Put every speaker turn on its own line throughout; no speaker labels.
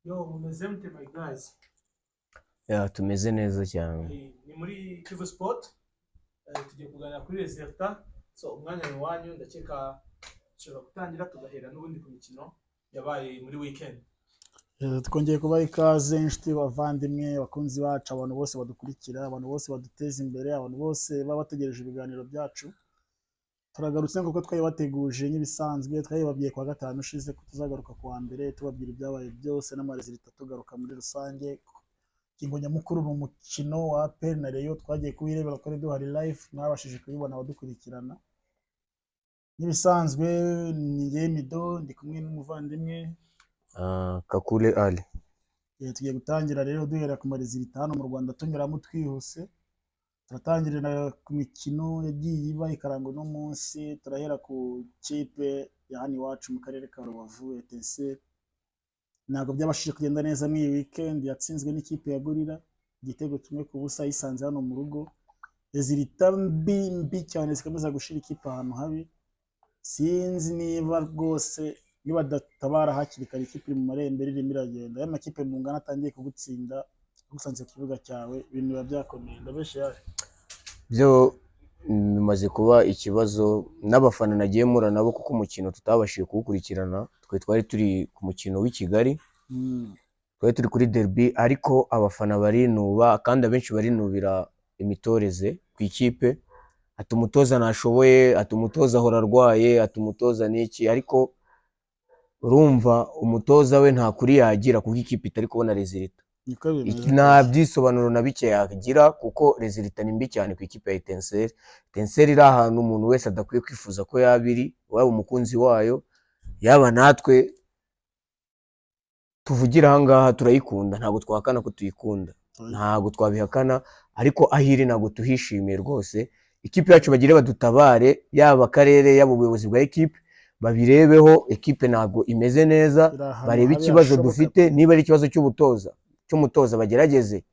Yo, mumeze mute my guys?
tumeze neza cyane.
Ni muri Kivu Sport. Tugiye kuganira kuri Resulta. So umwanya ni wanyu, ndakeka dushobora gutangira tugahera n'ubundi ku mikino yabaye muri weekend.
Twongeye kubaha ikaze inshuti bavandimwe bakunzi bacu, abantu bose badukurikira, abantu bose baduteza imbere, abantu bose baba bategereje ibiganiro byacu. Turagarutse kuko twari bateguje nk'ibisanzwe, twababwiye kwa gatanu ushize ko tuzagaruka kuwa mbere tubabwira ibyabaye byose n'amarezilita, tugaruka muri rusange. Ingingo nyamukuru ni umukino wa APR na Rayon, twagiye kuwirebera kuri duhari live, mwabashije kubibona abadukurikirana. Nk'ibisanzwe ni Yemido, ndi kumwe n'umuvandimwe
Kakule Ali.
Tugiye gutangira rero duhera ku marezilita hano mu Rwanda tunyuramo twihuse. Turatangirira ku mikino yagiye iba ikarangwa no munsi, turahera ku kipe ya hano iwacu mu karere ka Rubavu Etincelle. Ntabwo byabashije kugenda neza muri iyi weekend, yatsinzwe n'ikipe ya Gorilla igitego kimwe ku busa, yisanze hano mu rugo. Rezilita mbi cyane zikomeza gushira ikipe ahantu habi. Sinzi niba rwose niba databara hakiri kare ikipe iri mu marembere irimo iragenda, aya makipe mu ngana atangiye kugutsinda gusanze ku kibuga cyawe, ibintu biba byakomeye. Ndabeshe yaje
Byo bimaze kuba ikibazo n'abafana nagiye mura nabo, kuko umukino tutabashije kuwukurikirana. Twari turi ku mukino w'i Kigali, twari turi kuri derby, ariko abafana barinuba kandi abenshi barinubira imitoreze ku ikipe. Ati umutoza ntashoboye, ati umutoza ahora arwaye, ati umutoza n'iki. Ariko urumva umutoza we nta kuri yagira kuko ikipe itari kubona rezilita. Nta byisobanuro na bike yagira kuko rezilita ni mbi cyane ku ikipe ya Etincelle. Etincelle iri ahantu umuntu wese adakwiye kwifuza ko yaba iri, waba umukunzi wayo yaba natwe tuvugira aha ngaha. Turayikunda, ntabwo twahakana ko tuyikunda, ntabwo twabihakana, ariko aho iri ntabwo tuhishimiye rwose. Ikipe yacu bagire badutabare, yaba akarere yaba ubuyobozi bwa ekipe babirebeho. Ekipe ntabwo imeze neza, barebe ikibazo dufite. Niba ari ikibazo cy'umutoza bagerageze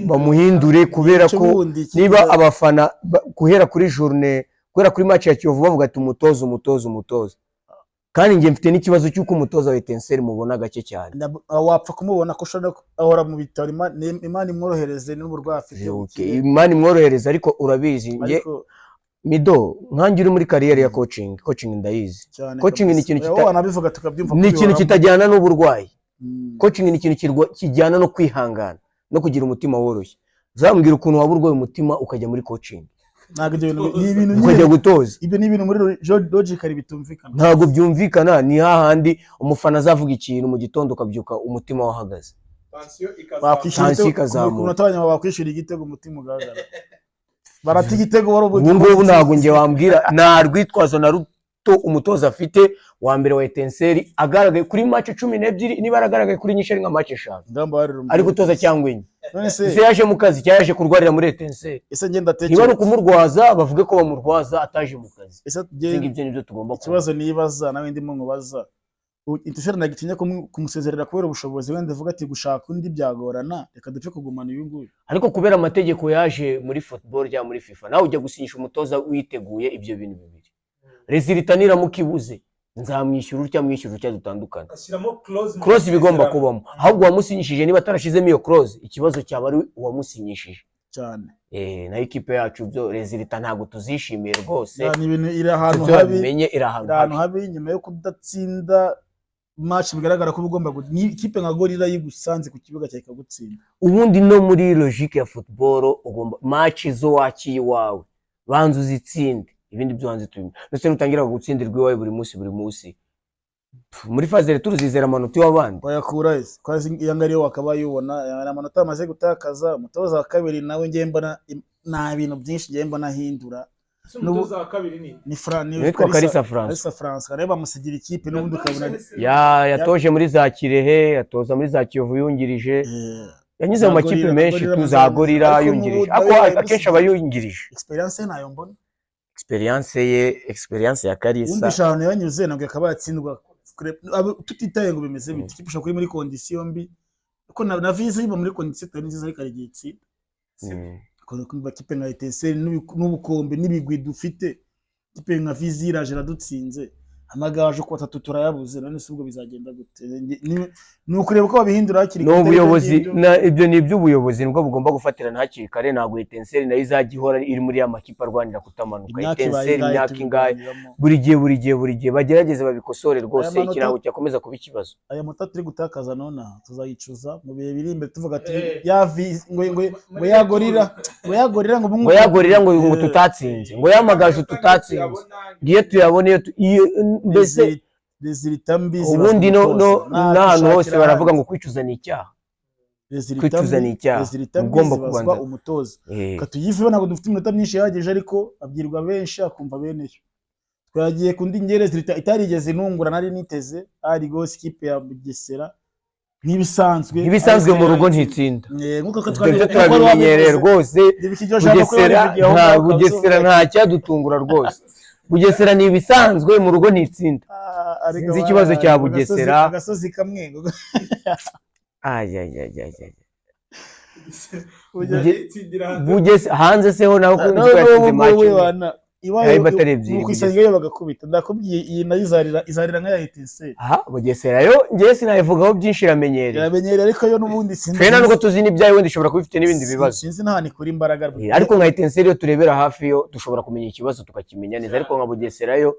bamuhindure, kubera ko niba abafana guhera kuri journée, guhera kuri match ya Kiyovu bavuga ati umutoza, kandi njye mfite n'ikibazo cy'uko umutoza wa Etincelle mubona gake cyane.
Wapfa kumubona ko ushobora ahora mu bitaro, Imana imworohereze n'uburwayi afite.
Imana imworohereze, ariko urabizi njye Mido nkanjye uri muri kariyeri ya coaching ndayizi. Coaching ni ikintu kitajyana n'uburwayi. Coaching ni ikintu kijyana no kwihangana no kugira umutima woroshye. Uzambwira ukuntu waba urwaye umutima ukajya muri coaching, ukajya gutoza.
Ibyo ni ibintu muri logically bitumvikana,
ntabwo byumvikana. Ni hahandi umufana azavuga ikintu mu gitondo ukabyuka umutima wahagaze,
tansiyo ikazamuka, bakwishyura igitego umutima ugaragara, barata igitego wari
ubu ngubu. Ntabwo njye wambwira nta rwitwazo na ruto umutoza afite. Wa mbere wa Etincelle agaragaye kuri match 12, niba aragaragaye kuri nyinshi ari nka match 5, ari gutoza cyangwa enye. Ese yaje mu kazi cyangwa yaje kurwarira muri Etincelle? Niba ari ukumurwaza bavuge ko bamurwaza, ataje mu kazi. Ibyo nibyo tugomba kuba.
Ikibazo nibaza nawe ndimo nkubaza, Etincelle nagitinya kumusezerera kubera ubushobozi, wenda avuga ati gushaka undi byagorana, reka dupfe kugumana uyu nguyu.
Ariko kubera amategeko yaje muri football cyangwa muri FIFA, nawe ujya gusinyisha umutoza witeguye ibyo bintu bibiri. Resulta niramuka ibuze, nzamwishyura utya mwishyura utya, dutandukana. Clause bigomba kubamo, ahubwo wamusinyishije niba atarashizemo iyo clause, ikibazo cyaba ari uwamusinyishije
cyane.
Na ekipe yacu byo Resulta ntabwo tuzishimiye rwose.
Ni ibintu iri ahantu habi, nyuma yo kudatsinda match bigaragara ko ugomba ni ikipe nka Gorilla yigusanze ku kibuga cyawe ikagutsinda.
Ubundi no muri logique ya football ugomba match zo wakiye wawe banzu zitsinde, ibindi byo hanze tubimo. Ndetse nutangira gutsindirwa iwawe buri munsi muri phase rero turuzizera amanota y'abandi
bayakura ese kwazi yangariyo wakaba yubona amanota amaze gutakaza. Umutoza wa kabiri nawe ngiye mbona nta bintu byinshi ngiye mbona hindura.
Umutoza wa kabiri
ni Kalisa
France, areba bamusigira ikipe n'ubundi ukabona
yatoje muri za Kirehe, yatoza muri za Kiyovu yungirije, yanyuze mu makipe menshi tuza Gorilla yungirije, ako akenshi aba yungirije.
Experience nayo mbona,
experience ya Kalisa
undi shano yanyuze nabwo akaba yatsindwa tutitaye ngo bimeze biti. Ikipe ushaka kuri muri condition mbi, uko na visa yiba muri condition tari nziza ariko arigitsi kumva kipe nka Etincelle n'ubukombe n'ibigwi dufite, kipe nka visa iraje radutsinze. amagaju ko 3 turayabuze none se ubwo bizagenda gute ni ukureba ko babihindura hakiri
no ubuyobozi ibyo ni iby'ubuyobozi nibwo bugomba gufatirana hakiri kare ntabwo Etincelle nayo izagihora iri muri ya makipe arwanira kutamanuka Etincelle imyaka ingahe buri gihe bagerageze babikosore rwose ikirango cyakomeza kuba ikibazo
aya mata turi gutakaza none tuzayicuza mu bihe biri imbere tuvuga ati yavi ngo yagorira ngo tutatsinze ngo yamagaju tutatsinze ngiye tuyabone mbese ubundi n'ahantu hose baravuga ngo kwicuza ni icyaha kwicuza ni icyaha ugomba kubanza umutoza katuyive ntabwo dufite iminota myinshi yahagije ariko abwirwa benshi akumva beneyo twagiye kundi ngere itarigeze nungura nari niteze ari gose ikipe ya Bugesera nk'ibisanzwe mu rugo ntitsinda
nkuko twabimenyereye rwose Bugesera nta cyadutungura rwose Bugesera ni ibisanzwe mu rugo ntitsinda sinzi ikibazo cya Bugesera
agasozi kamwe
Bugesera hanze seho naho
twatsinze match ukwisangayo bagakubita ndakubwiye iyi nayo izarira nka ya Etincelle
Bugesera yo ngiye sinayivugaho byinshi iramenyereye
ariko yo n'ubundi sinzi
twena nuko tuzi n'ibyayo wenda ishobora kuba ifite n'ibindi bibazo
sinzi ntahani kuri imbaraga
ariko nka Etincelle yo turebera hafi yo dushobora kumenya ikibazo tukakimenya neza ariko nka Bugesera yo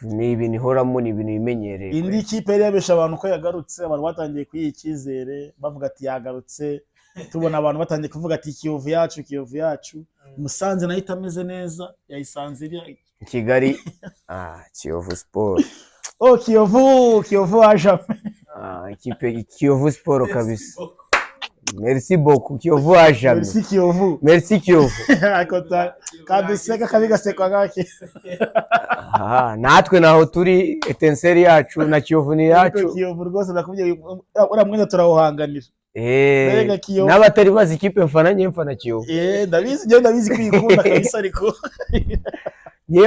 ni ibintu ihoramo ni ibintu bimenyereye
indi kipe yari yabesha abantu ko yagarutse abantu batangiye kuyiha icyizere bavuga ati yagarutse tubona abantu batangiye kuvuga ati Kiyovu yacu Musanze nayo itameze neza yayisanze iri
Kigali Kiyovu Sport
Kiyovu aje
ikipe Kiyovu Sport kabisa merci beaucoup Kiyovu aje merci Kiyovu
kaduseka kabigasekwa gake
natwe naho turi Etincelle yacu na Kiyovu ni yacu
Kiyovu rwose ndakubwiye uramwenda turawuhanganira
n'abatari bazi ikipe mfana Kiyovu
ndabizi kwikunda kabisa ariko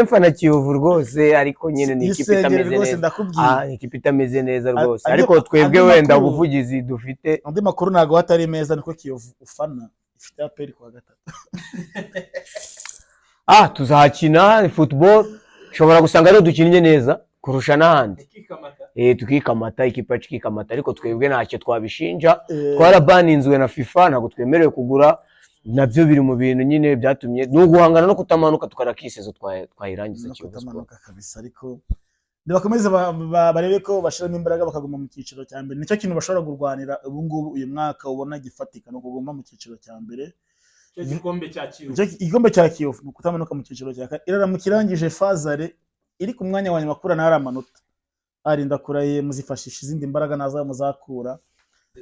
mfana Kiyovu rwose ariko nyine ni ikipe itameze neza ikipe itameze neza rwose ariko twebwe wenda ubuvugizi dufite
andi makuru ntago hatari meza niko Kiyovu ufana ifite aperi kwa gatatu
tuzahakina football ushobora gusanga rero dukinnye neza kurusha n'ahandi tukikamata ikipe yacu ikikamata ariko twebwe ntacyo twabishinja twarabaninzwe na FIFA ntabwo twemerewe kugura nabyo biri mu bintu nyine byatumye n'uguhangana no kutamanuka tukarakisezo twayirangiza Kiyovu
kabisa ariko bakomeze barebe ko bashiramo imbaraga bakaguma mu cyiciro cya mbere nicyo kintu bashobora kurwanira ubu ngubu uyu mwaka ubona gifatika no kuguma mu cyiciro cya mbere igikombe cya Kiyovu no kutamanuka mu cyiciro cya kane iraramukirangije fazare iri ku mwanya wa nyuma na amanota arinda kuraye muzifashisha izindi mbaraga naza muzakura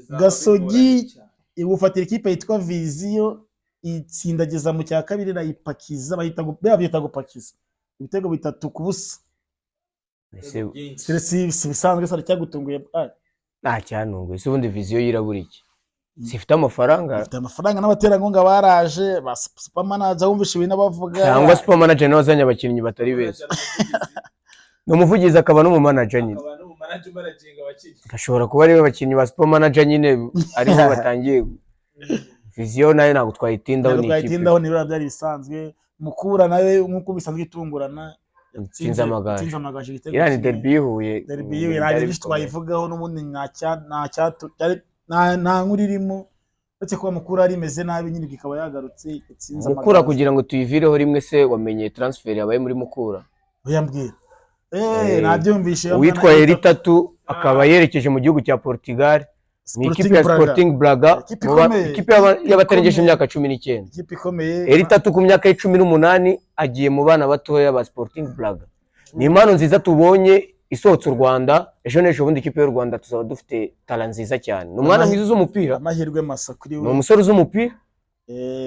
Gasogi ibufatira ikipe yitwa Viziyo itsindageza mu cya kabiri nayipakiza bahita gupakiza ibitego 3 ku busa bisanzwe sari cyagutunguye
cyanunguye se ubundi Viziyo yirabura iki sifite amafaranga
n'abaterankunga baraje ba super manager wumvishe ibintu bavuga
cyangwa super manager n'abazanye abakinnyi batari beza n'umuvugizi akaba no mu manager nyine ashobora kuba ari abakinnyi ba super manager nyine ariho batangiye Viziyo nayo ntabwo twayitindaho ni ikipe
byari bisanzwe Mukura nayo nk'uko bisanzwe itungurana
tsinza amagaju yani derby yihuye
ntabwo twayivugaho n'ubundi nta nkuru irimo uretse kuba Mukura ari imeze nabi nyine bikaba yagarutse itsinza
Mukura kugira ngo tuyivireho rimwe se wamenye transfer yabaye muri Mukura
yambwira nabyumvishe
uwitwaye Ritatu akaba yerekeje mu gihugu cya Portugal ni ikipe ya Sporting Braga ikipe y'abatarengeje imyaka 19
ikipe ikomeye
Ritatu ku myaka 18 agiye mu bana batoya ba Sporting Braga ni impano nziza tubonye isohotse u Rwanda ejo n'ejo bundi ikipe y'u Rwanda tuzaba dufite talent nziza cyane ni umwana mwiza z'umupira
amahirwe masa kuri we
ni umusore z'umupira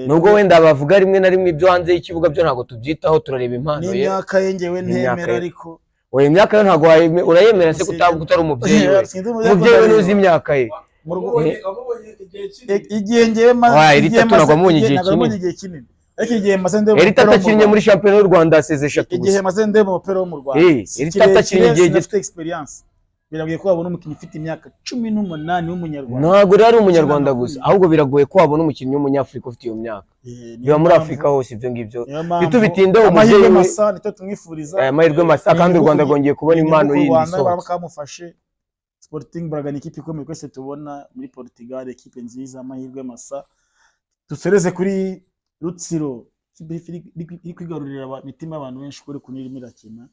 nubwo wenda bavuga rimwe na rimwe ibyo hanze y'ikibuga byo ntago tubyitaho turareba impano ye
n'imyaka yengewe ntemera ariko
oya imyaka yo ntago urayemera se kutari umubyeyi we nuzi imyaka ye
igihe ngewe
Ritatu ntabwo amunye igihe kinini
ariko igihe maze ndeba
Ritatu akinnye muri championnat y'u Rwanda aseze 3
igihe maze ndeba umupira wo mu Rwanda
Ritatu akinnye igihe
gifite experience biragoye ko wabona umukinnyi ufite imyaka 18 w'umunyarwanda.
Ntabwo rero ari umunyarwanda gusa, ahubwo biragoye ko wabona umukinnyi w'umunyafurika ufite iyo myaka. Biba muri Afurika hose ibyo ngibyo.
Bitubitindeho amahirwe masa nicyo tumwifuriza.
Amahirwe masa kandi u Rwanda rwongeye kubona impano yindi
so. Bakamufashe. Sporting Braga ni ikipe ikomeye kwese tubona muri Portugal, ikipe nziza, amahirwe masa. Dusereze kuri Rutsiro, iri kwigarurira imitima y'abantu benshi kuri kunirimo irakina.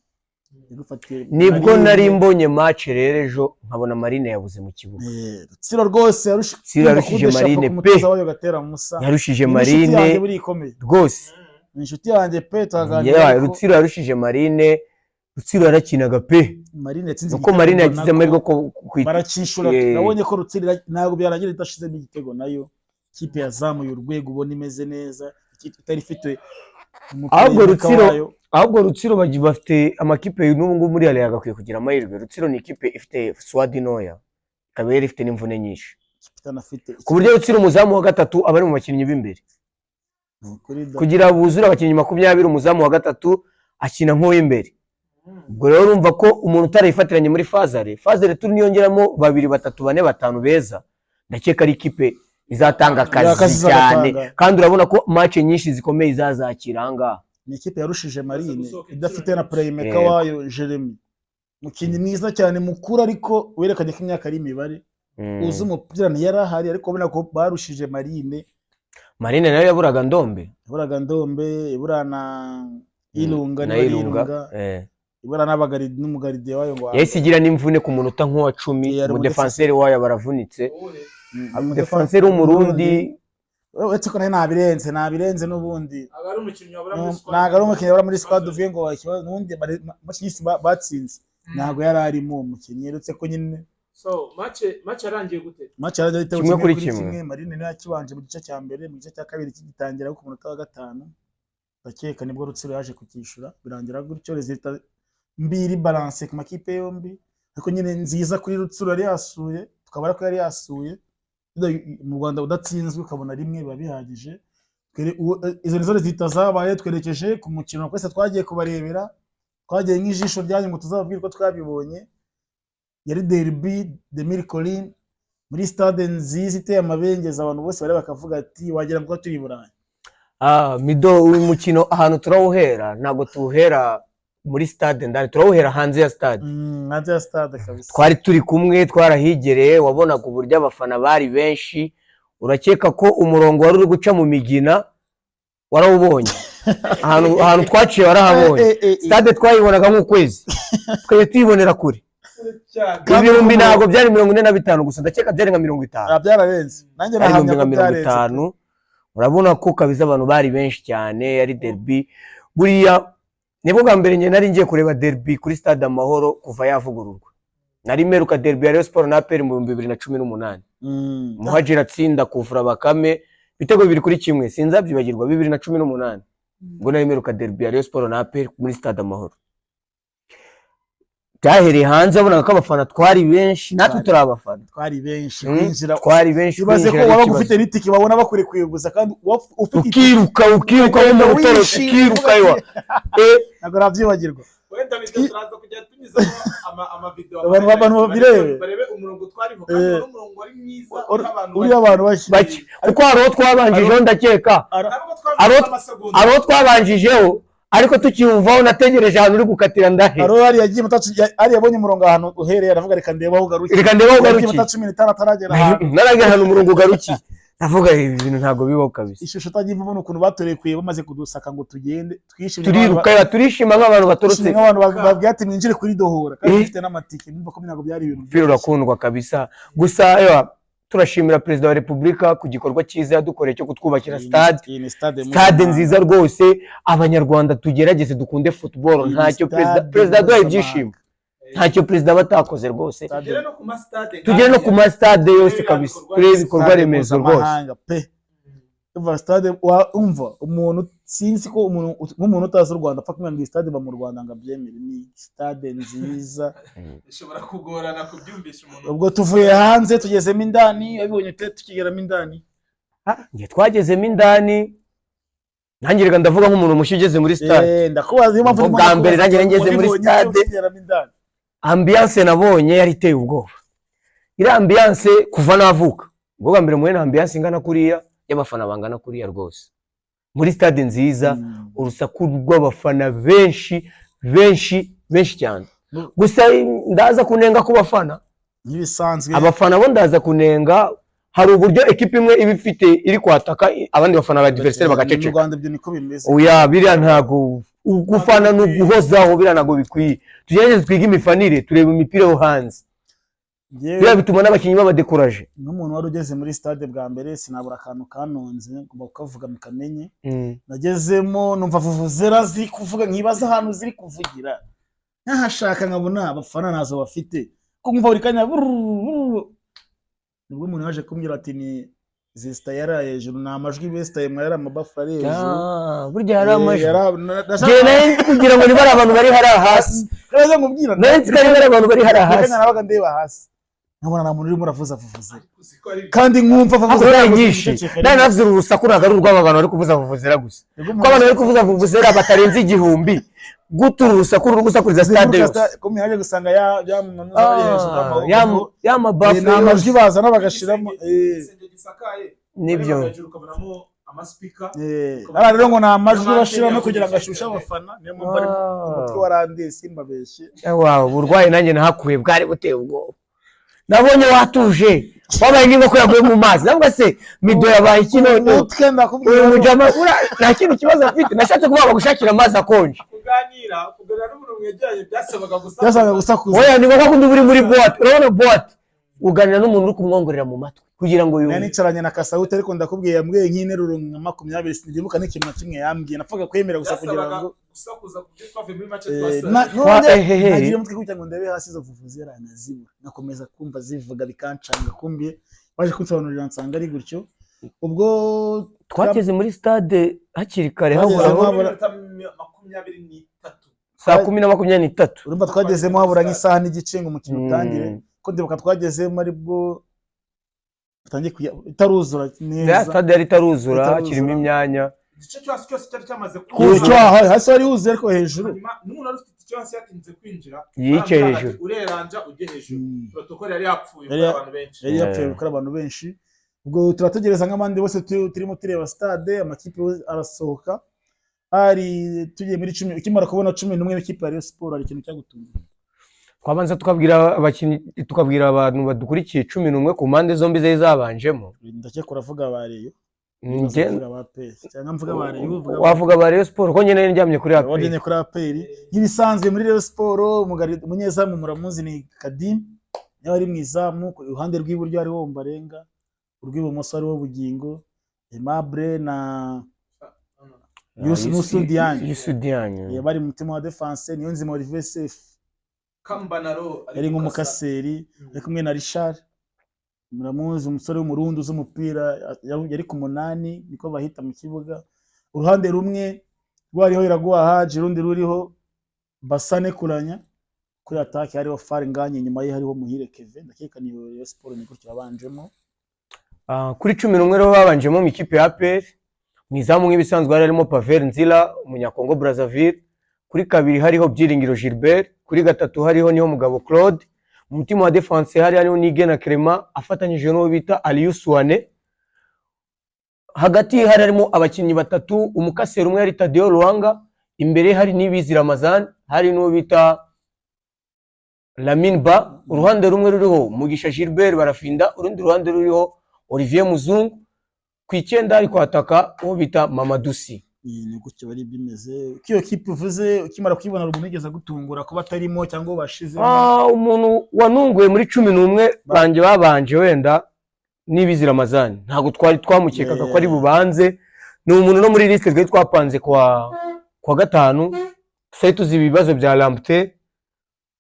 Nibwo nari mbonye match rero ejo nkabona Marine yabuze mu kibuga.
Rutsiro rwose
yarushije Marine pe. Yarushije Marine rwose.
Inshuti yanjye pe twaganira.
Rutsiro yarushije Marine. Rutsiro yarakinaga pe.
Marine yatsinze
uko Marine yagize amahirwe ko
barakishura. Nabonye ko Rutsiro ntabwo byaragira idashize n'igitego nayo. Kipe yazamuye urwego ubona imeze neza. Ikipe itari ifite
ahubwo Rutsiro bafite amakipe n'ubu ngubu muri Real yagakwiye kugira amahirwe. Rutsiro ni ikipe ifite squad ntoya, ikaba yari ifite n'imvune nyinshi, ku buryo Rutsiro umuzamu wa gatatu aba ari mu bakinnyi b'imbere kugira buzure abakinnyi 20. Umuzamu wa gatatu akina nk'uw'imbere. Ubwo rero urumva ko umuntu utarayifatiranye muri Fazare turi niyongeramo 2 3 4 5 beza, ndakeka ari ikipe izatanga akazi cyane, kandi urabona ko match nyinshi zikomeye izazakira ahangaha.
Ni ikipe yarushije Marine idafite na playmaker wayo Jeremy, mukinnyi mwiza cyane mukuru ariko werekanye ko imyaka ari imibare, uzi umupira ntiyari ahari, ariko ubona ko barushije Marine.
Marine nayo yaburaga Ndombe,
ibura na Ilunga, ibura n'abagaride n'umugaride wayo ngo
yasigira n'imvune ku munota nk'uwa 10. Mu defenseur wayo baravunitse, defenseur w'umurundi
uretse ko nabirenze n'ubundi ntago ari umukinnyi wabura muri squad uvuye ngo n'undi bakinyisi batsinze ntago yari arimo umukinnyi, uretse ko nyine
so match yarangiye gute?
Match yarangiye kimwe kuri kimwe. Marine niyo yakibanje mu gice cya mbere, mu gice cya kabiri kigitangira ku munota wa 5 bakeka nibwo Rutsiro yaje kukishura, birangira gutyo resultat mbiri balance ku makipe yombi, ariko nyine nziza kuri Rutsiro yari yasuye, tukabara ko yari yasuye mu Rwanda udatsinzwe ukabona rimwe biba bihagije. Izo nizo zitazabaye, twerekeje ku mukino kwese twagiye kubarebera, twagiye nk'ijisho ryanyu ngo tuzababwire ko twabibonye. Yari derby de Mircolin muri stade nziza iteye amabengeza, abantu bose bari bakavuga ati wagira ngo turi Burayi.
Mido uyu mukino ahantu turawuhera ntago tuwuhera muri stade ndani, turawuhera hanze ya stade.
Hanze ya stade kabisa.
Twari turi kumwe, twarahigereye, wabonaga uburyo abafana bari benshi, urakeka ko umurongo wari uri guca mu Migina warawubonye. ahantu twaciye warahabonye. Stade twayibonaga nk'ukwezi, twaye tuyibonera kure. Ibihumbi ntabwo byari 45 gusa, ndakeka byari nka 50.
Byararenze, nanjye nahamya ko byarenze
50. Urabona ko kabiza abantu bari benshi cyane, yari derby. Buriya nibwo bwa mbere nge nari ngiye kureba derby kuri stade Amahoro kuva yavugururwa. Nari meruka derby ya Rayon Sport na APR mu 2018. Muhajira atsinda kuvura Bakame bitego 2-1, sinzabyibagirwa 2018. Ubwo nari meruka derby ya Rayon Sport na APR muri stade Amahoro. Tahereye hanze abonaga ko abafana twari benshi, natwe turi abafana
twari benshi kwinjira,
twari benshi
bibaze ko waba gufite litiki babona bakure kwiguza kandi
ukiruka wenda gutoroka ukiruka yo
ntabwo nabyibagirwa.
Wenda bitaraza kujya tunyuza ama video
abantu
barebe umurongo twariho kandi umurongo wari mwiza
uri abantu bake,
ariko haro twabanjijeho ndakeka haro twabanjijeho, ariko tukiwuvaho nategereje ahantu uri gukatira ndahe.
Haro yari yagiye mutacu ari yabonye umurongo ahantu uhereye, aravuga reka ndebaho ugaruki, mutacu 15 ataragera ahantu
naragera ahantu umurongo ugaruki, navuga ibi bintu ntago bibaho kabisa.
Ishusho tagiye mbona ukuntu batoreye kuye bamaze kudusaka ngo tugende twishimye,
turiruka turishima nk'abantu batorotse,
nk'abantu babwate mwinjire kuri dohora kandi bifite n'amatike, numva ko ntago byari ibintu
byo urakundwa kabisa. Gusa turashimira Perezida wa Repubulika ku gikorwa cyiza yadukoreye cyo kutwubakira stade nziza rwose. Abanyarwanda tugerageze dukunde football, ntacyo Perezida duhaye ibyishimo, ntacyo Perezida batakoze rwose. Tugere no ku ma stade yose kabisa, kuri ibikorwa remezo rwose.
Stade umva umuntu sinzi ko umuntu utazi u Rwanda apfa kumenya stade ba mu Rwanda ngabyemere, ni stade nziza
ishobora kugorana kubyumvisha umuntu.
Ubwo tuvuye hanze tugezemo indani, abibonye tukigeramo indani,
nge twagezemo indani, nangirega ndavuga nk'umuntu mushyi ugeze muri stade.
Ndakubaza iyo mpamvu
bwa mbere nanjye ngeze muri stade, ambiance nabonye yari iteye ubwoba. Iri ambiance kuva navuka ubwo mbere muhe na ambiance ingana kuriya y'abafana bangana kuriya rwose muri stade nziza, urusaku rw'abafana benshi cyane. Gusa ndaza kunenga ku bafana
n'ibisanzwe,
abafana bo ndaza kunenga, hari uburyo equipe imwe iba ifite iri kwataka abandi bafana ba adversaire bagaceceka.
Mu Rwanda byo niko bimeze.
Oya biriya ntago gufana no guhozaho, biriya ntago bikwiye. Tugerageze twiga imifanire, tureba imipira yo hanze. Biriya bituma n'abakinnyi babadekuraje.
N'umuntu wari ugeze muri stade bwa mbere sinabura akantu kanonze ngomba kukavuga mukamenye. Nagezemo numva vuvuzera ziri kuvuga nkibaza ahantu ziri kuvugira. Nkahashaka nkabona abafana nazo bafite. Ko nkumva buri kanya nubwo umuntu yaje kumbwira ati ni Zesta yaraye hejuru, ni amajwi Besta yemwe yari amabafu ari hejuru.
Burya yari amajwi naye kugira ngo nibara abantu bari hari hasi.
Kaza nkubwira
naye nsikari bari abantu bari hari hasi.
Kanya nabaga ndeba hasi nkabona nta muntu urimo uravuza vuvuzera kandi nkumva
vuvuzera nyinshi. Naye navze urusaku rw'abantu bari kuvuza vuvuzera gusa, ko abantu bari kuvuza vuvuzera batarenze 1000 gutura urusaku rw'ugusakuriza stade yose.
Ko mihaje gusanga ya
mabafu
n'amajwi bazana bagashiramo
nibyo
ara rero ngo n'amajwi bashiramo kugira ngo ashushe abafana. Niyo mpamvu ari umutwe warandiye simbabeshye.
Wow, burwaye nanjye nahakuye bwari buteye ubwoba. Nabonye watuje wabaye nk'inko yaguye mu mazi, nabwo se mido yabaye kino
utwe ndakubwira
uyu mujama nta kintu kibazo afite. Nashatse kuba gushakira amazi akonje
kuganira n'umuntu mwegeranye byasabaga
gusakuza.
Oya ni ngombwa ko uri muri boîte, urabona boîte uganira n'umuntu uri kumwongorera mu matwi kugira ngo yumve.
Nicaranye na Kasawuti ariko ndakubwiye yambwiye nk'interuro nka 20 sindibuka n'ikintu na kimwe yambwiye, napfaga kwemera gusa kugira ngo
gusakuza kubitwave muri match twasanye.
Nagira umutwe kugira ngo ndebe hasi zo vuvuzera anazibura, nakomeza kumva zivuga bikancanga, kumbiye baje kunsobanurira nsanga ari gutyo. Ubwo
twageze muri stade hakiri kare
habura
10:23.
Urumva twagezemo habura nk'isaha n'igice ngo umukino utangire, ko ndibuka twagezemo ari bwo utangiye itaruzura neza.
Stade yari itaruzura, kirimo imyanya.
Igice cyose cyari cyamaze
kuzuza, hasi ari huzuye ariko hejuru.
N'umuntu ari ufite cyose yatinze kwinjira,
yicaye hejuru.
Ureranja ujye hejuru. Protocol yari yapfuye kuri abantu benshi.
Yari yapfuye kuri abantu benshi. Ubwo turategereza nk'abandi bose turimo tureba stade, amakipe arasohoka. Ari tugiye muri 10 ukimara kubona 11 w'ikipe ya Rayon Sport ari ikintu cyagutunga.
Twabanza tukabwira abakinnyi, tukabwira abantu badukurikiye 11 ku mpande zombi zari zabanjemo.
Ndakeka uravuga ba Rayon.
Wavuga ba Rayon Sport ko nyene njyamye kuri APR.
Wajyanye kuri APR. Yibisanzwe muri Rayon Sport umunyezamu muramuzi ni Kadim. Niwe ari mwizamu, ku ruhande rw'iburyo ari wo Mbarenga, urw'ibumoso ari wo Bugingo, Aimable na Yusu Diagne. Bari mu mutima wa defense, niyo nzima Olivier Sef.
Kambanaro
ari nk'umukaseri ari kumwe na Richard. Muramuzi umusore w'umurundi z'umupira yari ku 8 niko bahita mu kibuga. Uruhande rumwe rwariho Iraguha Haji, rundi ruriho Basane Kuranya. Kuri attack hariho Faringanye, nyuma ye hariho Muhire Kevin. Ndakeka ni Rayon Sport ni gutyo yabanjemo.
Kuri 11 rero babanjemo mu ikipe ya APR. Mwizamu nk'ibisanzwe harimo Pavel Nzila umunyakongo Brazzaville. Kuri kabiri hariho Byiringiro Gilbert. Kuri gatatu hariho niho Mugabo Claude. Mu mutima wa defense hariho Nigena Clement afatanyije n'uwo bita Aliou Souane. Hagati harimo abakinnyi batatu, umukaseri umwe yari Tadeo Ruanga, imbere hari Nibizi Ramazan, hari n'uwo bita Lamine Ba. Uruhande rumwe ruriho Mugisha Gilbert Barafinda, urundi ruhande ruriho Olivier Muzungu. Ku 9 ari kwataka uwo bita Mamadusi.
Ni gutyo bari bimeze. Kiyo kipe uvuze ukimara kwibona rugumigeza gutungura kuba atarimo cyangwa bashize.
Umuntu wanunguye muri 11 banje babanje wenda Nibizi Ramazan. Ntago twari twamukekaga ko ari bubanze. Ni umuntu no muri liste twe twapanze kwa gatanu. Twari tuzi ibibazo bya Lampte.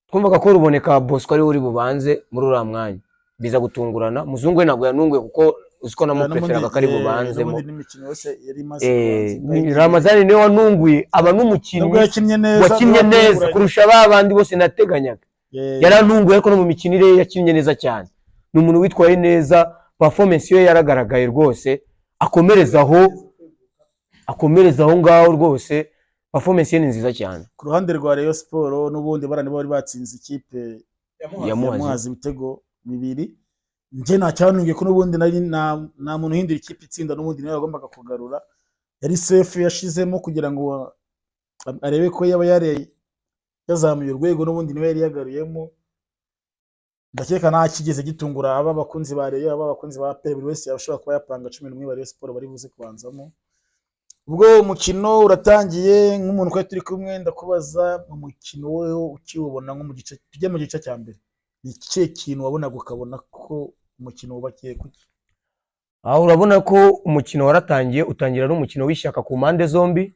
Twumvaga ko ruboneka Bosco ari uri bubanze muri ura mwanya. Biza gutungurana. Muzungu we ntago yanunguye kuko uziko namupreferaga kari bubanzemo. Ramazani niwe wanunguye aba n'umukinnyi wakinnye neza kurusha abandi bose nateganyaga. Yaranunguye ariko no mu mikinire yakinnye neza cyane. Ni umuntu witwaye neza, performance ye yaragaragaye rwose. Akomereza aho ngaho rwose. performance ye ni nziza cyane.
ku ruhande rwa Rayon Sport n'ubundi barane bari batsinze ikipe
yamuhaze.
ya Muhazi ibitego 2. Nje nta cyanungiye ko n'ubundi nari nta muntu uhindura ikipe itsinda n'ubundi nawe yagombaga kugarura, yari safe yashizemo kugira ngo arebe ko yaba yari yazamuye urwego n'ubundi niwe yari yagaruyemo. Ndakeka nta kigeze gitungura aba bakunzi ba Rayon, aba bakunzi ba APR, buri wese yashobora kuba yapanga 11 ba Rayon Sport bari buze kubanzamo. Ubwo umukino uratangiye nk'umuntu ko turi kumwe ndakubaza mu mukino we ukiwubona nko mu gice tujye mu gice cya mbere, ni ikihe kintu wabonaga ukabona ko umukino wubakiye kuki?
Aho urabona ko umukino waratangiye, utangira n'umukino w'ishyaka ku mpande zombi,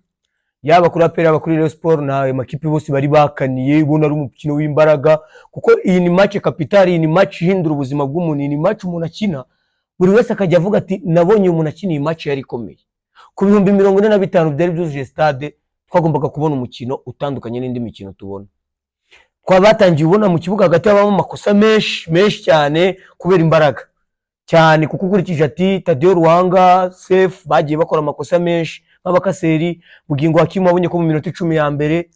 yaba kuri APR yaba kuri Rayon Sport, na makipe bose bari bakaniye, ubona ari umukino w'imbaraga, kuko iyi ni match capital, iyi ni match ihindura ubuzima bw'umuntu, iyi ni match umuntu akina buri wese akajya avuga ati nabonye umuntu akina iyi match yari ikomeye. Ku 45,000 byari byujuje stade, twagombaga kubona umukino utandukanye n'indi mikino tubona. Kwa batangiye ubona mu kibuga hagati habamo amakosa menshi cyane kubera imbaraga cyane, kuko ukurikije ati Tadeo Ruhanga, Safe bagiye bakora amakosa menshi, nk'abakaseri Bugingo Hakimu abonye ko mu minota 10 ya mbere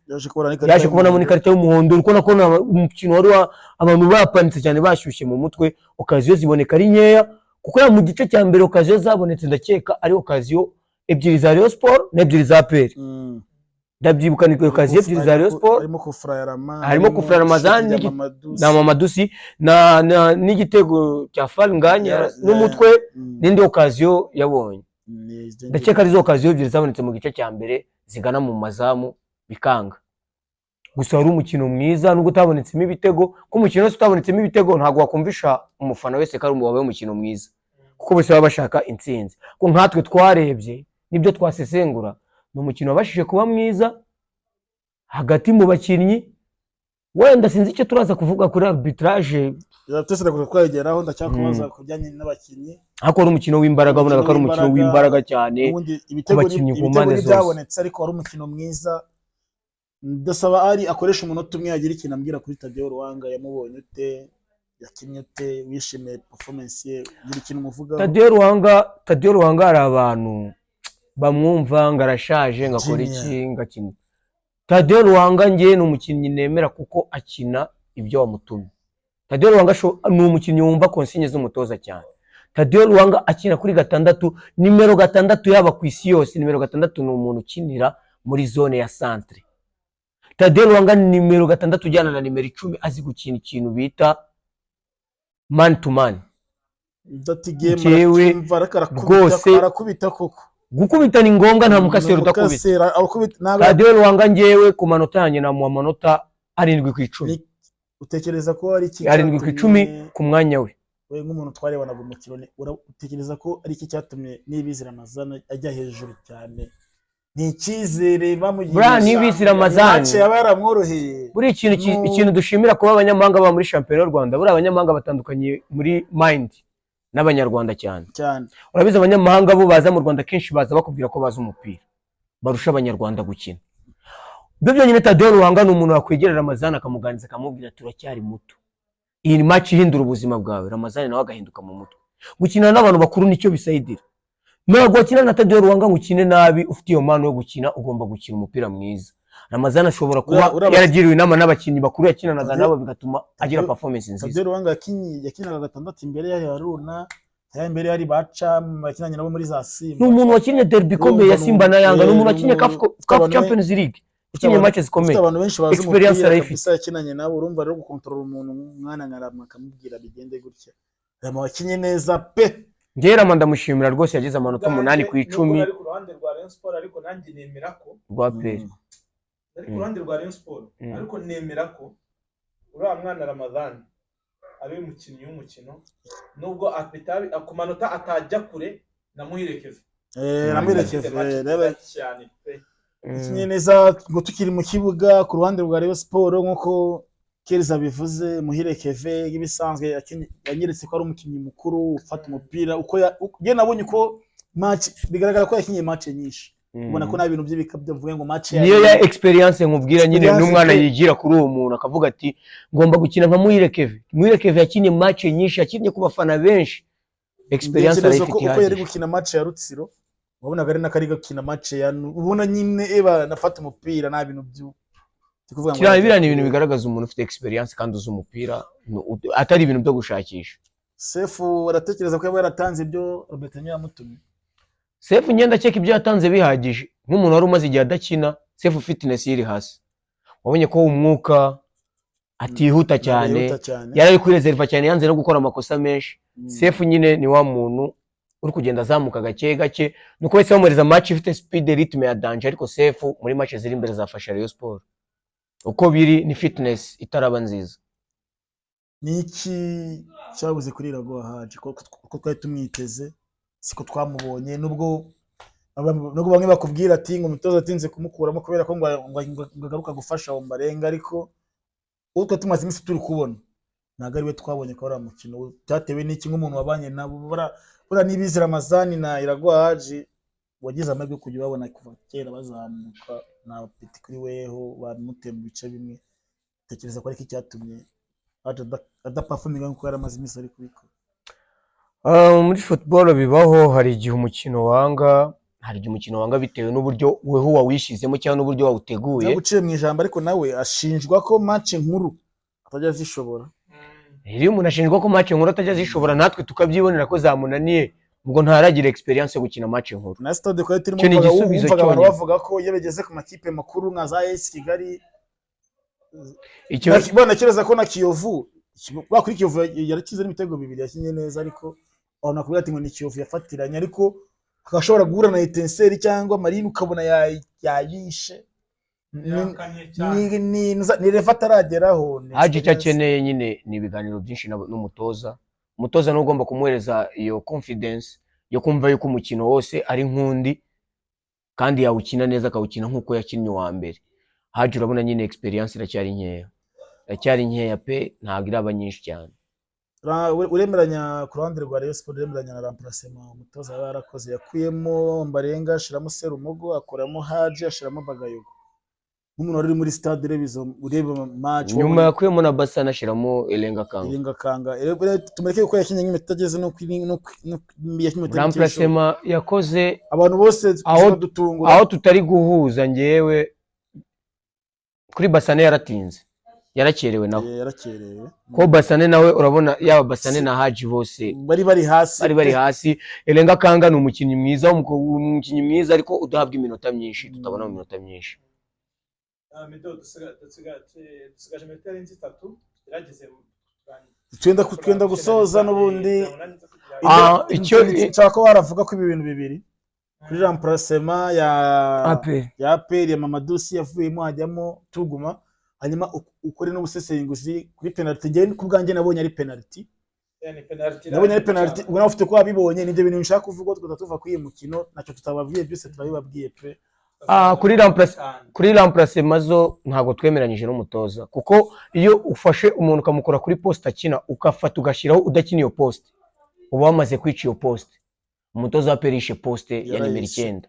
yaje kubona muri karita y'umuhondo. Uko nakona umukino wari abantu bapanitse cyane bashyushye mu mutwe, okaziyo ziboneka ari nkeya, kuko ya mu gice cya mbere okaziyo zabonetse ndakeka ari okaziyo ebyiri za Rayon Sport n'ebyiri za APR. Ndabyibuka ni okaziyo ebyiri za Rayon Sport, harimo Kufra Ramazan na Mamadusi n'igitego cya Falnganya n'umutwe, n'indi okaziyo yabonye. Ndakeka ari zo okaziyo ebyiri zabonetse mu gice cya mbere zigana mu mazamu bikanga. Gusa wari umukino mwiza nubwo utabonetsemo ibitego, ko umukino wese utabonetsemo ibitego ntabwo wakumvisha umufana wese ko ari wabaye umukino mwiza, kuko bose baba bashaka intsinzi. Ko nkatwe twarebye nibyo twasesengura, ni umukino wabashije kuba mwiza hagati mu bakinnyi. Wenda sinzi icyo turaza kuvuga kuri arbitrage,
twese kwegeraho ndacyakubaza kujyanye n'abakinnyi,
ariko ari umukino w'imbaraga, ubona ko ari umukino w'imbaraga cyane ku bakinnyi ku mpande zose.
Byabonetse ariko wari umukino mwiza. Ndasaba ari akoresha umunota umwe yagira ikintu ambwira kuri Tadeo Ruhanga, yamubonye ute, yakinnye ute, wishimiye performance ye, gira ikintu umuvugaho.
Tadeo Ruhanga hari abantu bamwumva ngo arashaje, ngakora iki ngakina. Tadeo Ruhanga ngiye ni umukinnyi nemera kuko akina ibyo wamutumye. Tadeo Ruhanga ni umukinnyi wumva konsigne z'umutoza cyane. Tadeo Ruhanga akina kuri 6, nimero 6 yaba ku isi yose. Nimero 6 ni umuntu ukinira muri zone ya centre. Tadeo Ruhanga ni nimero 6 ujyana na nimero 10, azi gukina ikintu bita man to man.
Ndatigeme arakubita koko.
Gukubita ni ngombwa, nta mukasero udakubita. Tadeo Ruhanga ngewe ku manota yanjye na mu manota 7/10.
Utekereza ko ari iki
7/10 ku mwanya we?
We nk'umuntu twarebanaga umukino, utekereza ko ari iki cyatumye Niyibizi Ramazan ajya hejuru cyane? Ni icyizere bamugira
Niyibizi Ramazan
yaba yaramworoheye.
Buri ikintu dushimira kuba abanyamahanga ba muri champion y'u Rwanda, buri abanyamahanga batandukanye muri mind n'abanyarwanda cyane. Urabiza abanyamahanga bo baza mu Rwanda kenshi baza bakubwira ko baza umupira barusha abanyarwanda gukina. Byo nyine Tadeo Ruhanga ni umuntu wakwegerera Ramazan akamuganiza akamubwira turacyari muto, iyi ni match ihindura ubuzima bwawe. Ramazan nawe agahinduka mu mutwe. Gukina n'abantu bakuru nicyo bisayidira. Ntabwo wakina na Tadeo Ruhanga ngo ukine nabi, ufite iyo mpano yo gukina, ugomba gukina umupira mwiza. Ramazan ashobora kuba yaragiriwe inama n'abakinnyi bakuru yakinanaga nabo bigatuma agira performance nziza.
Tadeo Ruhanga yakinaga 6 imbere ya Haruna, imbere yari baca bakinanye nabo muri za Simba.
Ni umuntu wakinnye derby ikomeye ya Simba na Yanga, ni umuntu wakinnye CAF Champions League, yakinnye matches zikomeye.
Abantu benshi bazi experience arayifite, yakinanye nabo. Urumva rero gukontorora umuntu mwana nkarama akamubwira bigende gutya, rama wakinye neza pe.
Ngera ndamushimira rwose, yagize amanota 8/10.
Ari ku ruhande rwa Rayon Sport, ariko nanjye nemera ko
rwa APR
ari ku ruhande rwa Rayon Sport, ariko nemera ko uriya mwana Ramazan ari umukinnyi w'umukino, nubwo apitabi ku manota atajya kure namuhirekeza.
Namuhirekeza rebe cyane pe. Ikinye neza ngo tukiri mu kibuga ku ruhande rwa Rayon Sport, nkuko Keriza bivuze, Muhirekeve ibisanzwe yanyeretse ko ari umukinnyi mukuru ufata umupira. Uko je nabonye ko match bigaragara ko yakinye match nyinshi, ubona ko nta bintu by'ibikabyo mvuye ngo match
niyo ya experience nkubwira nyine, n'umwana yigira kuri uwo muntu akavuga ati ngomba gukina nka Muhirekeve. Muhirekeve yakinye match nyinshi, yakinye ku bafana benshi, experience arayifite.
Uko yari gukina match ya Rutsiro wabonaga ari n'akari gakina match ya ubona nyine eba nafata umupira nta bintu byo kuvuga ngo
biriya ni ibintu bigaragaza umuntu ufite experience kandi uzi umupira atari ibintu byo gushakisha.
Sefu aratekereza ko yaba yaratanze ibyo Robertinho yamutumye.
Sefu ngenda cyeka ibyo yatanze bihagije nk'umuntu wari umaze igihe adakina. Sefu fitness iri hasi, wabonye ko umwuka atihuta cyane, yari kuri reserve cyane, yanze no gukora amakosa menshi. Sefu nyine ni wa muntu uri kugenda azamuka gake gake, nuko wese bamureza match ifite speed rytme ya danger, ariko Sefu muri match ziri imbere zafasha Rayon Sport uko biri ni fitness itaraba nziza.
Niki cyabuze kuri Iraguha Haji ko twari tumwiteze siko twamubonye, nubwo bamwe bakubwira ati ngo umutoza atinze kumukuramo kubera ko ngo agaruka gufasha Ombarenga, ariko utwo tumaze iminsi turi kubona ntago ari we twabonye ko ari umukino cyatewe n'iki nk'umuntu wabanye nabo bura n'ibizira Ramazani na Iraguha Haji wagize amahirwe kujya babona kuva kera bazamuka na piti kuri weho bamuteye mu bice bimwe. Tekereza ko ari iki cyatumye adaperforminga nkuko yaramaze iminsi ari kubikora.
Muri football bibaho, hari igihe umukino wanga bitewe n'uburyo weho wawishizemo cyangwa n'uburyo wawuteguye.
Yaguciye mu ijambo, ariko nawe ashinjwa ko match nkuru atajya zishobora.
Iyo umuntu ashinjwa ko match nkuru atajya zishobora, natwe tukabyibonera ko zamunaniye, ubwo ntaragira experience yo gukina match nkuru.
Na stade ko turimo umvaga abantu bavuga ko iyo bageze ku makipe makuru nka za AS Kigali ikibona kireza ko na Kiyovu bakuri Kiyovu yarakize n'imitego 2 yakinye neza, ariko abona kuvuga ati ngo ni Kiyovu yafatiranye, ariko akashobora guhura na Etincelle cyangwa Marine ukabona yayishe ni refa atarageraho.
Haji cyakeneye nyine ni ibiganiro byinshi n'umutoza. Umutoza no ugomba kumuhereza iyo confidence yo kumva yuko umukino wose ari nkundi kandi yawukina neza, akawukina nkuko yakinnye wa mbere. Haji urabona nyine experience iracyari nkeya pe, ntabwo iraba nyinshi cyane.
Uremeranya ku ruhande rwa Rayon Sport, uremeranya na remplacement umutoza yarakoze, yakuyemo Mbarenga ashiramo Serumogo, akoramo Haji, ashiramo Bagayogo. Nk'umuntu wari muri stade ureba match
nyuma yakuyemo na Basana ashiramo Elenga Kanga.
Tumereke ko yakinye nk'imitageze no yakinye
remplacement yakoze
abantu bose dutungura
aho tutari guhuza. Ngewe kuri Basane yarakerewe naho, ko Basane nawe urabona yaba Basane na Haji bose
bari hasi.
Elenga Kanga ni umukinnyi mwiza ariko udahabwa iminota myinshi, tutabona mu minota myinshi.
Mido dusigaje metero 3 irageze
twenda gusoza n'ubundi icyo cyako baravuga ko ibi bintu bibiri kuri remplacement ya APR ya Mamadusi yavuyemo hajyamo Tuguma, hanyuma ukore n'ubusesenguzi kuri penalty. Nge ku bwanjye nabonye ari penalty, ubwo ufite ko abibonye nibyo bintu nshaka kuvuga twita tuva kuri mukino nacyo tutababwiye byose turabibabwiye pe.
Kuri remplacement zo ntabwo twemeranyije n'umutoza, kuko iyo ufashe umuntu ukamukora kuri poste akina ukafata ugashyiraho udakina iyo poste uba wamaze kwica iyo poste. Umutoza wa perishe poste ya nimero 9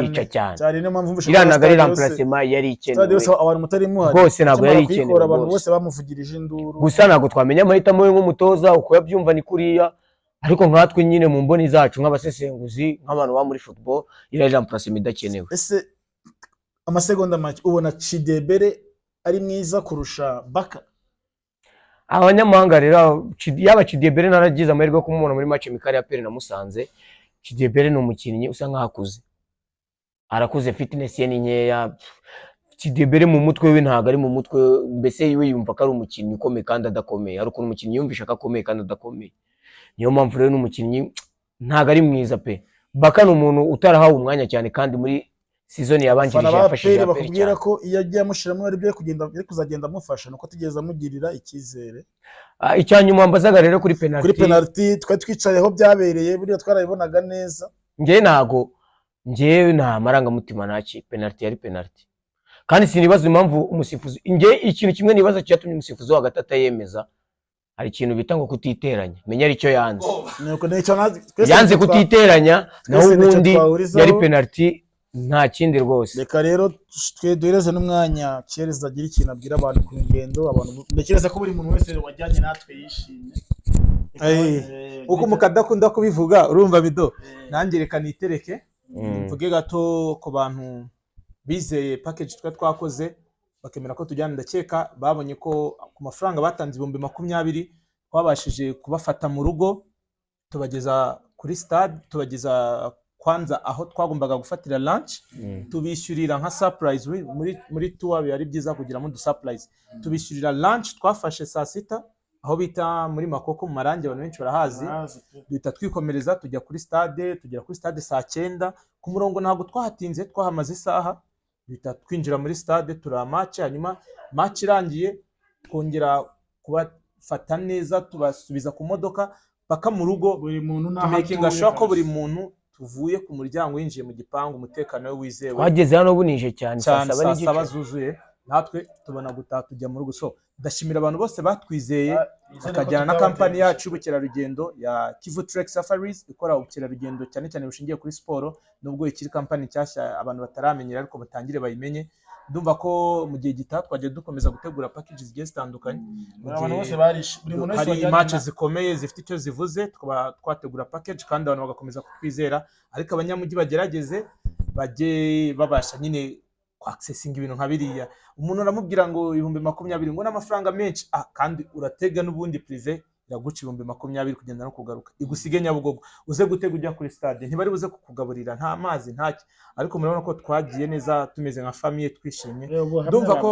yica cyane niyo mpamvu iranaga ari remplacement yari ikenewe
abantu mutari muhari
bose, ntabwo yari ikenewe,
abantu bose bamuvugirije induru.
Gusa ntabwo twamenya amahitamo yo nk'umutoza uko yabyumva ni kuriya, ariko nkatwe nyine mu mboni zacu nk'abasesenguzi nk'abantu ba muri football iri remplacement idakenewe.
Ese amasegonda make ubona Chidebere ari mwiza kurusha Baka?
Abanyamahanga rero yaba Chidebere naragize amahirwe kumubona muri match mikari ya Pere na Musanze. Chidebere ni umukinnyi usa nkahakuze, arakuze, fitness ye ni nkeya. Chidebere mu mutwe we ntago ari mu mutwe, mbese yiwe yumva ko ari umukinnyi ukomeye kandi adakomeye, ari ukuntu umukinnyi yumvisha ko akomeye kandi adakomeye. Niyo mpamvu rero n'umukinnyi ntago ari mwiza pe. Baka ni umuntu utarahawe umwanya cyane, kandi muri season yabanjirije yafashije
bakubwira ko iyo agiye amushiramo ari byo kuzagenda amufasha, nuko tigeze amugirira icyizere.
Icyanyuma mbazaga rero kuri
penalty twari twicayeho byabereye buriya twarabibonaga neza.
Ngewe nta marangamutima naki, penalty yari penalty, kandi sinibaza impamvu umusifuzi. Ikintu kimwe nibaza cyatumye umusifuzi wa gatata yemeza, hari ikintu bita ngo kutiteranya. Menya ari cyo yanze kutiteranya, naho ubundi yari penalty nta kindi rwose.
Reka rero duhereze n'umwanya Cyereza agira ikintu abwira abantu ku ngendo. Abantu ndekereza ko buri muntu wese wajyanye natwe yishimye,
uko mukadakunda kubivuga urumva Bido. Nanjye reka nitereke
mvuge gato ku bantu bizeye package twakoze bakemera ko tujyana, ndakeka babonye ko ku mafaranga batanze 20,000 twabashije kubafata mu rugo tubageza kuri stade, tubageza kwanza aho twagombaga gufatira lunch, tubishyurira nka surprise muri tour bari byiza kugira mu surprise, tubishyurira lunch twafashe saa 6 aho bita muri Makoko mu Marange, abantu benshi barahazi, duhita twikomereza tujya kuri stade, tugera kuri stade saa 9 ku murongo, ntabwo twahatinze, twahamaze isaha, duhita twinjira muri stade tura match, hanyuma match irangiye twongera kubafata neza, tubasubiza ku modoka paka mu rugo,
buri muntu
tumekinga shako buri muntu tuvuye ku muryango yinjiye mu gipangu, umutekano we wizewe.
Twageze hano bunije cyane
saa 7 zuzuye, natwe tubona gutaha tujya mu rugo. So ndashimira abantu bose batwizeye bakajyana na kampani yacu y'ubukerarugendo ya Kivu Trek Safaris ikora ubukerarugendo cyane cyane bushingiye kuri siporo, nubwo ikiri kampani cyashya abantu bataramenyera ariko batangire bayimenye. Ndumva ko mu gihe gitaha twagiye dukomeza gutegura packages zigiye zitandukanye,
abantu bose barish, buri muntu wese
hari matches zikomeye zifite icyo zivuze, tukaba twategura package kandi abantu bagakomeza kutwizera, ariko abanyamujyi bagerageze bajye babasha nyine accessing ibintu nka biriya. Umuntu aramubwira ngo 20,000 ngo n'amafaranga menshi, kandi uratega n'ubundi privé yaguca 20,000 kugenda no kugaruka, igusige Nyabugogo uze gutega ujya kuri stade, ntibari buze kukugaburira nta mazi ntaki, ariko murabona ko twagiye neza tumeze nka famille twishimye. Ndumva ko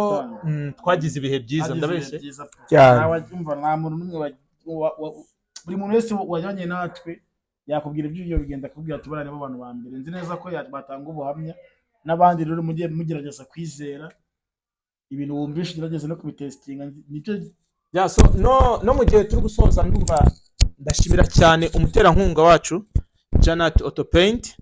twagize ibihe byiza, ndabeshe
cyane. Nta muntu numwe buri muntu wese wajyanye natwe yakubwira ibyo bigenda kubwira tubarane bo abantu ba mbere, nzi neza ko batanga ubuhamya n'abandi rero mugiye mugerageza kwizera ibintu wumvishe, ugerageza no kubitestinga nicyo
so no mu gihe turi gusoza. Ndumva ndashimira cyane umuterankunga wacu Janat Auto Paint,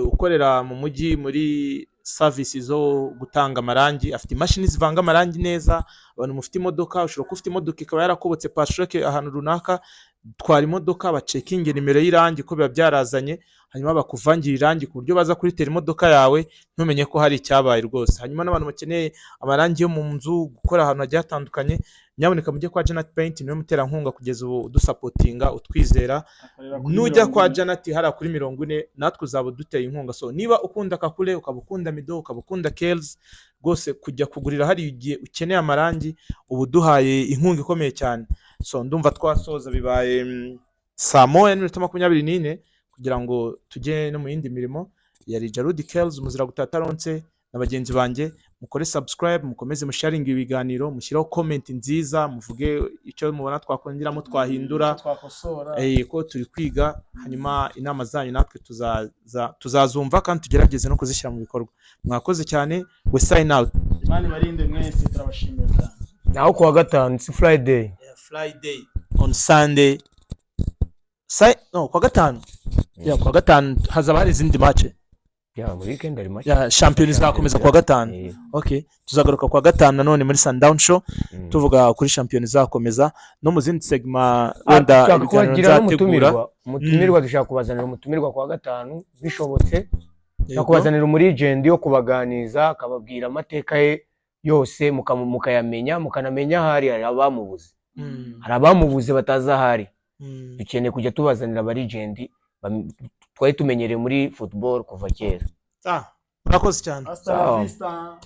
ukorera mu mujyi muri service zo gutanga amarangi, afite imashini zivanga amarangi neza. Abantu mufite imodoka, ushobora kufite imodoka ikaba yarakobotse pashreke ahantu runaka, twara imodoka bacekinge nimero y'irangi ko biba byarazanye, hanyuma bakuvangira irangi ku buryo baza kuri tera imodoka yawe ntumenye ko hari icyabaye rwose. Hanyuma n'abantu bakeneye amarangi yo mu nzu, gukora ahantu hagiye hatandukanye, nyaboneka mujye kwa Janat Paint, niwe muterankunga kugeza ubu dusapotinga, utwizera. Nujya kwa Janat hari kuri 40 natwe uzaba duteye inkunga. So niba ukunda Kakule, ukaba ukunda Mido, ukaba ukunda Kells, rwose kujya kugurira hari igihe ukeneye amarangi, ubu duhaye inkunga ikomeye cyane. So ndumva twasoza bibaye saa 1:24 kugira ngo tujye no mu yindi mirimo. Yari Jarudi Kells, muzira gutataronse na bagenzi banjye. Mukore subscribe, mukomeze musharinga ibiganiro, mushyiraho comment nziza, muvuge icyo mubona twakongeramo twahindura, ko turi kwiga, hanyuma inama zanyu natwe tuzazumva kandi tugerageze no kuzishyira mu bikorwa. Mwakoze cyane, we sign out.
Imana barinde mwese, turabashimira cyane.
Naho kuwa gatanu si Friday,
Friday on Sunday, kuwa gatanu kuwa gatanu hazaba hari izindi match
muri weekend ari match
champion izakomeza kuwa gatanu. Okay, tuzagaruka kuwa gatanu nanone muri Sundown Show tuvuga kuri champion izakomeza no mu zindi segment wenda umutumirwa
dushaka kubazanira umutumirwa kuwa gatanu bishobotse, nakubazanira muri legend yo kubaganiza, akababwira amateka ye yose, mukayamenya, mukanamenya hari abamubuze, hari abamubuze batazahari. Dukeneye kujya tubazanira aba legend twari tumenyereye muri football kuva kera.
Murakoze cyane.
Hasta la vista.